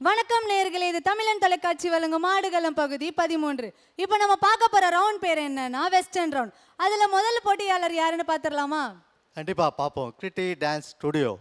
வணக்கம் நேயர்களே, இது தமிழன் தொலைக்காட்சி வழங்கும் ஆடுகளம் பகுதி 13. இப்போ நம்ம பார்க்க போற ரவுண்ட் பேர் என்னன்னா வெஸ்டர்ன் ரவுண்ட். அதுல முதல் போட்டியாளர் யாருன்னு பாத்துறலாமா? கண்டிப்பா பாப்போம். Gritty dance studio.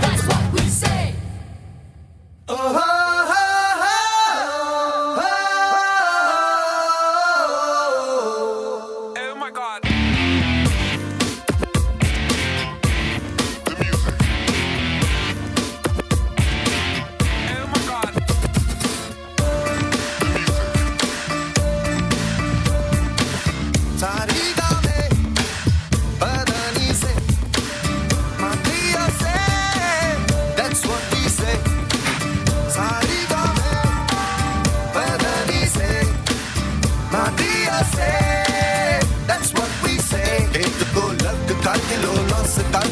That's what we say. Oh, oh, my God.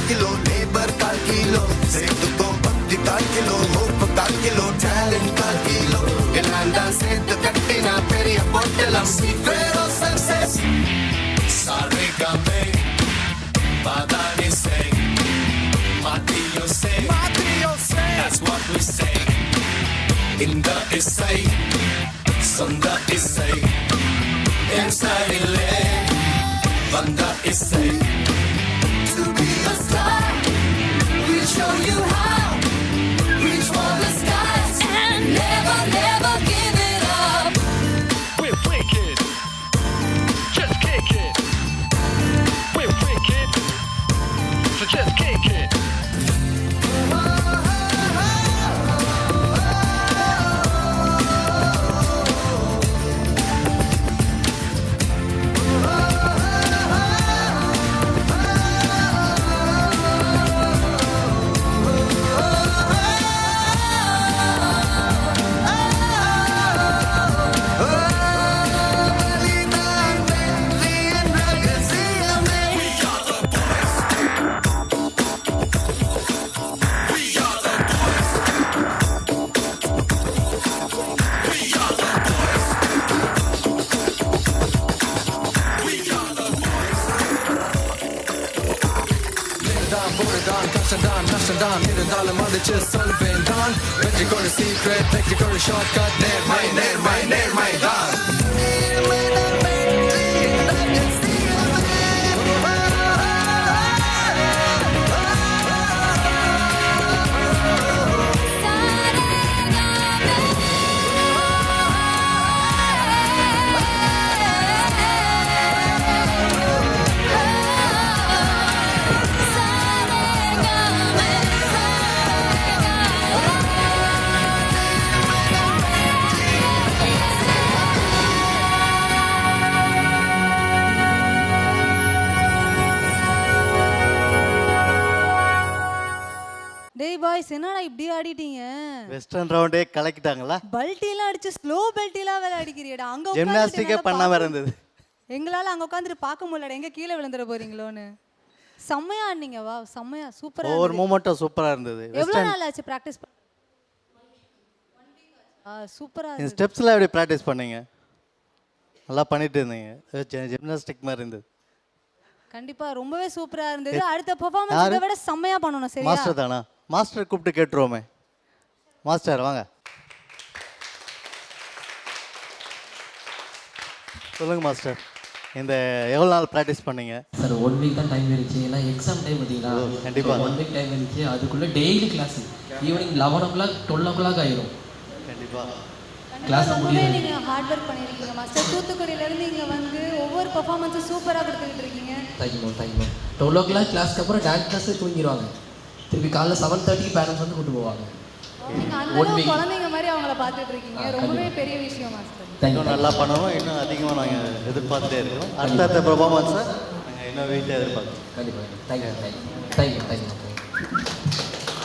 Kilo labour का किलो सेठ को भक्ति का किलो होप का किलो टैलेंट का किलो इलांडा सेठ कट्टिना पेरिया पोटलम सीक्रेट ऑफ सक्सेस सारे गामे बादानी से Mattio say that's what we say in the essay Sunda essay inside ile Vanda essay to be a star, we'll show you how. Reach for the skies and never, never give it up. We're wicked, just kick it. We're wicked, so just kick it. Naşandan இருந்தாலும் அடிச்சு சொல்வேன் தான் வெற்றிக்கு ஒரு secret வெற்றிக்கு ஒரு shortcut நேர்மை தான் டேய் பாய்ஸ், என்னடா இப்படி ஆடிட்டீங்க? வெஸ்டர்ன் ரவுண்டே கலக்கிட்டாங்களா? பல்ட்டிலாம் அடிச்சு ஸ்லோ பல்ட்டிலாம் வேற அடிக்கிறீடா. அங்க ஜிம்னாஸ்டிக்கே பண்ணாம இருந்தது. எங்களால அங்க உட்கார்ந்து பார்க்க முடியலடா. எங்க கீழே விழுந்துற போறீங்களோன்னு. செம்மையா ஆடுனீங்க. வா, செம்மையா சூப்பரா. ஒவ்வொரு மூமெண்ட்டும் சூப்பரா இருந்தது. எவ்வளவு நாள் ஆச்சு பிராக்டிஸ்? சூப்பரா இந்த ஸ்டெப்ஸ்ல எப்படி பிராக்டிஸ் பண்ணீங்க? நல்லா பண்ணிட்டு இருந்தீங்க. ஜிம்னாஸ்டிக் மாதிரி இருந்தது. கண்டிப்பா ரொம்பவே சூப்பரா இருந்தது. அடுத்த பெர்ஃபார்மன்ஸ் இதை விட செம்மையா பண்ணனும். சரியா? மாஸ்டர் தானா? மாஸ்டர் கூப்பிட்டு கேட்றோமே. மாஸ்டர் வாங்க. சொல்லுங்க மாஸ்டர். இந்த எவ்வளவு நாள் பிராக்டிஸ் பண்ணீங்க? சார் 1 வீக் தான் டைம் இருந்துச்சு. ஏன்னா எக்ஸாம் டைம் பார்த்தீங்களா? கண்டிப்பா 1 வீக் டைம் இருந்துச்சு. அதுக்குள்ள daily class evening 11 o'clock 12 o'clock ஆயிரும். கண்டிப்பா கிளாஸ் முடியும். நீங்க ஹார்ட் வர்க் பண்ணிருக்கீங்க மாஸ்டர். தூத்துக்குடியில இருந்து இங்க வந்து ஒவ்வொரு பெர்ஃபார்மன்ஸும் சூப்பரா கொடுத்துட்டு இருக்கீங்க. தேங்க்யூ 12 o'clock கிளாஸ்க்கு அப்புறம் டான்ஸ் கிளாஸ் தூங்கிடுவாங்க. திருப்பி காலைல 7:30 பேரண்ட்ஸ் வந்து கூட்டு போவாங்க. நீங்க அந்த குழந்தைங்க மாதிரி அவங்கள பார்த்துட்டு இருக்கீங்க. ரொம்பவே பெரிய விஷயம் மாஸ்டர். இன்னும் நல்லா பண்ணணும். இன்னும் அதிகமாக நாங்கள் எதிர்பார்த்துட்டே இருக்கிறோம். அடுத்த பெர்ஃபார்மன்ஸை நாங்கள் இன்னும் வீட்டில் எதிர்பார்க்குறோம். கண்டிப்பாக. தேங்க்யூ. Thank you thank you